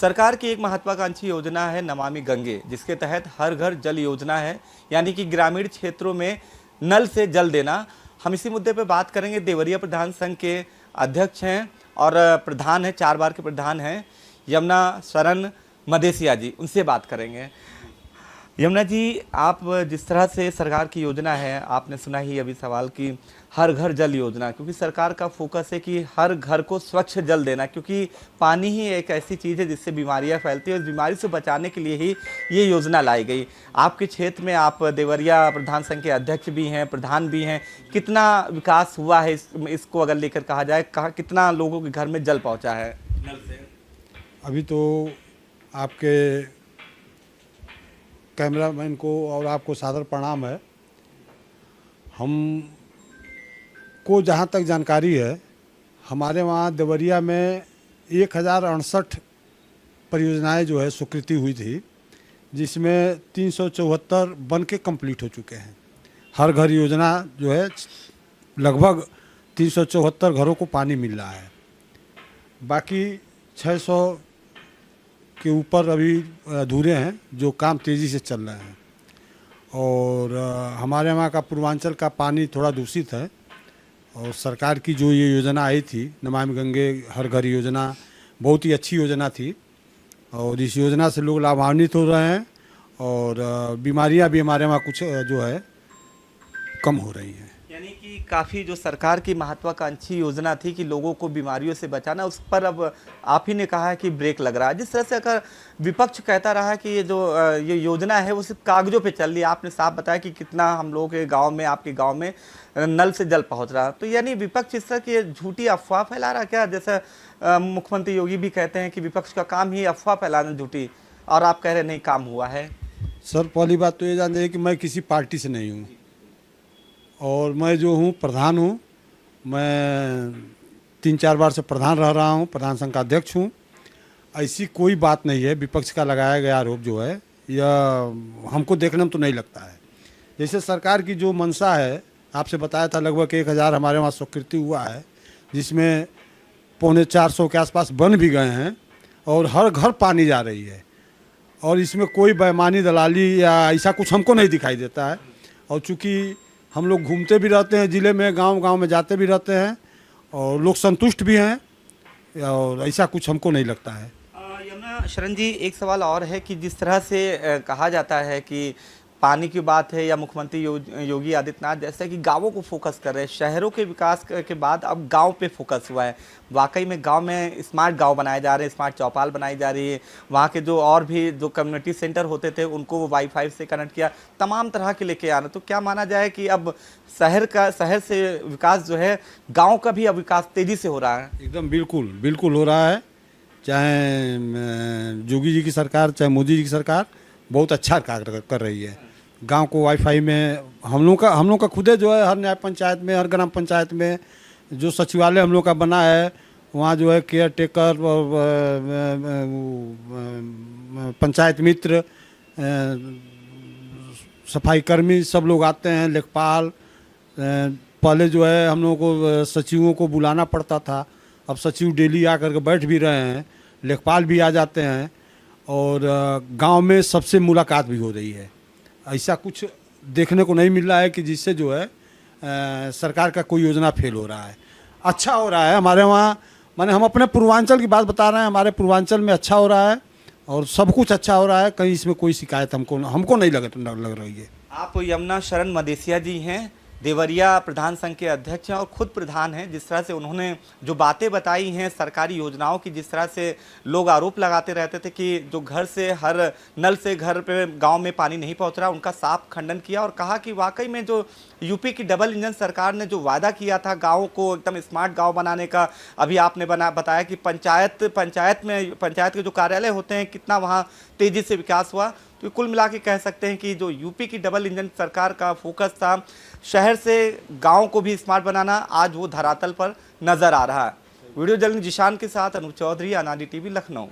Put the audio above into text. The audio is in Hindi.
सरकार की एक महत्वाकांक्षी योजना है नमामि गंगे, जिसके तहत हर घर जल योजना है, यानी कि ग्रामीण क्षेत्रों में नल से जल देना। हम इसी मुद्दे पर बात करेंगे। देवरिया प्रधान संघ के अध्यक्ष हैं और प्रधान हैं, 4 बार के प्रधान हैं, यमुना शरण मदेसिया जी। उनसे बात करेंगे। यमुना जी, आप जिस तरह से सरकार की योजना है, आपने सुना ही अभी सवाल की हर घर जल योजना, क्योंकि सरकार का फोकस है कि हर घर को स्वच्छ जल देना, क्योंकि पानी ही एक ऐसी चीज़ है जिससे बीमारियां फैलती है। उस बीमारी से बचाने के लिए ही ये योजना लाई गई। आपके क्षेत्र में आप देवरिया प्रधान संघ के अध्यक्ष भी हैं, प्रधान भी हैं, कितना विकास हुआ है इसको अगर लेकर कहा जाए, कितना लोगों के घर में जल पहुँचा है नल से? अभी तो आपके कैमरामैन को और आपको सादर प्रणाम है। हम को जहाँ तक जानकारी है, हमारे वहाँ देवरिया में 1068 परियोजनाएं जो है स्वीकृति हुई थी, जिसमें 374 बन के कंप्लीट हो चुके हैं। हर घर योजना जो है लगभग 374 घरों को पानी मिल रहा है। बाकी 600 के ऊपर अभी अधूरे हैं, जो काम तेज़ी से चल रहे हैं। और हमारे वहाँ का पूर्वांचल का पानी थोड़ा दूषित है, और सरकार की जो ये योजना आई थी नमामि गंगे हर घर योजना, बहुत ही अच्छी योजना थी, और इस योजना से लोग लाभान्वित हो रहे हैं, और बीमारियां भी हमारे वहाँ कुछ जो है कम हो रही हैं। यानी कि काफ़ी जो सरकार की महत्वाकांक्षी योजना थी कि लोगों को बीमारियों से बचाना, उस पर अब आप ही ने कहा है कि ब्रेक लग रहा है। जिस तरह से अगर विपक्ष कहता रहा कि ये योजना है वो सिर्फ कागजों पे चल रही है, आपने साफ बताया कि कितना हम लोगों के गांव में, आपके गांव में नल से जल पहुंच रहा, तो यानी विपक्ष इस तरह की झूठी अफवाह फैला रहा क्या? जैसे मुख्यमंत्री योगी भी कहते हैं कि विपक्ष का काम ही अफवाह फैलाना झूठी, और आप कह रहे नहीं काम हुआ है। सर, पहली बात तो ये जान जाइए कि मैं किसी पार्टी से नहीं हूँ, और मैं जो हूँ प्रधान हूँ। मैं 3-4 बार से प्रधान रह रहा हूँ, प्रधान संघ का अध्यक्ष हूँ। ऐसी कोई बात नहीं है। विपक्ष का लगाया गया आरोप जो है, यह हमको देखने में तो नहीं लगता है। जैसे सरकार की जो मंशा है, आपसे बताया था लगभग 1000 हमारे वहाँ स्वीकृति हुआ है, जिसमें 350 के आसपास बन भी गए हैं, और हर घर पानी जा रही है। और इसमें कोई बेईमानी, दलाली या ऐसा कुछ हमको नहीं दिखाई देता है। और चूँकि हम लोग घूमते भी रहते हैं ज़िले में, गांव-गांव में जाते भी रहते हैं, और लोग संतुष्ट भी हैं, और ऐसा कुछ हमको नहीं लगता है। यमुना शरण जी, एक सवाल और है कि जिस तरह से कहा जाता है कि पानी की बात है, या मुख्यमंत्री योगी आदित्यनाथ जैसे कि गांवों को फोकस कर रहे हैं, शहरों के विकास के बाद अब गांव पे फोकस हुआ है। वाकई में गांव में स्मार्ट गांव बनाए जा रहे हैं, स्मार्ट चौपाल बनाई जा रही है। वहां के जो और भी जो कम्युनिटी सेंटर होते थे उनको वो वाईफाई से कनेक्ट किया, तमाम तरह के लेके आना। तो क्या माना जाए कि अब शहर से विकास जो है, गाँव का भी अब विकास तेज़ी से हो रहा है? एकदम बिल्कुल हो रहा है। चाहे योगी जी की सरकार, चाहे मोदी जी की सरकार बहुत अच्छा कार्य कर रही है। गांव को वाईफाई में हम लोग का खुद जो है, हर न्याय पंचायत में, हर ग्राम पंचायत में जो सचिवालय हम लोग का बना है, वहाँ जो है केयर टेकर, पंचायत मित्र, सफाई कर्मी सब लोग आते हैं, लेखपाल। पहले जो है हम लोगों को सचिवों को बुलाना पड़ता था, अब सचिव डेली आकर के बैठ भी रहे हैं, लेखपाल भी आ जाते हैं, और गांव में सबसे मुलाकात भी हो रही है। ऐसा कुछ देखने को नहीं मिल रहा है कि जिससे जो है सरकार का कोई योजना फेल हो रहा है। अच्छा हो रहा है हमारे वहाँ, माने हम अपने पूर्वांचल की बात बता रहे हैं, हमारे पूर्वांचल में अच्छा हो रहा है, और सब कुछ अच्छा हो रहा है। कहीं इसमें कोई शिकायत हमको नहीं लग रही है। आप यमुना शरण मदेसिया जी हैं, देवरिया प्रधान संघ के अध्यक्ष हैं और खुद प्रधान हैं। जिस तरह से उन्होंने जो बातें बताई हैं सरकारी योजनाओं की, जिस तरह से लोग आरोप लगाते रहते थे कि जो घर से हर नल से घर पे गांव में पानी नहीं पहुंच रहा, उनका साफ खंडन किया और कहा कि वाकई में जो यूपी की डबल इंजन सरकार ने जो वादा किया था गाँव को एकदम स्मार्ट गाँव बनाने का, अभी आपने बताया कि पंचायत के जो कार्यालय होते हैं, कितना वहाँ तेज़ी से विकास हुआ। तो कुल मिला के कह सकते हैं कि जो यूपी की डबल इंजन सरकार का फोकस था शहर से गांव को भी स्मार्ट बनाना, आज वो धरातल पर नजर आ रहा है। वीडियो जर्नलिस्ट जिशान के साथ अनूप चौधरी, अनाडी टीवी, लखनऊ।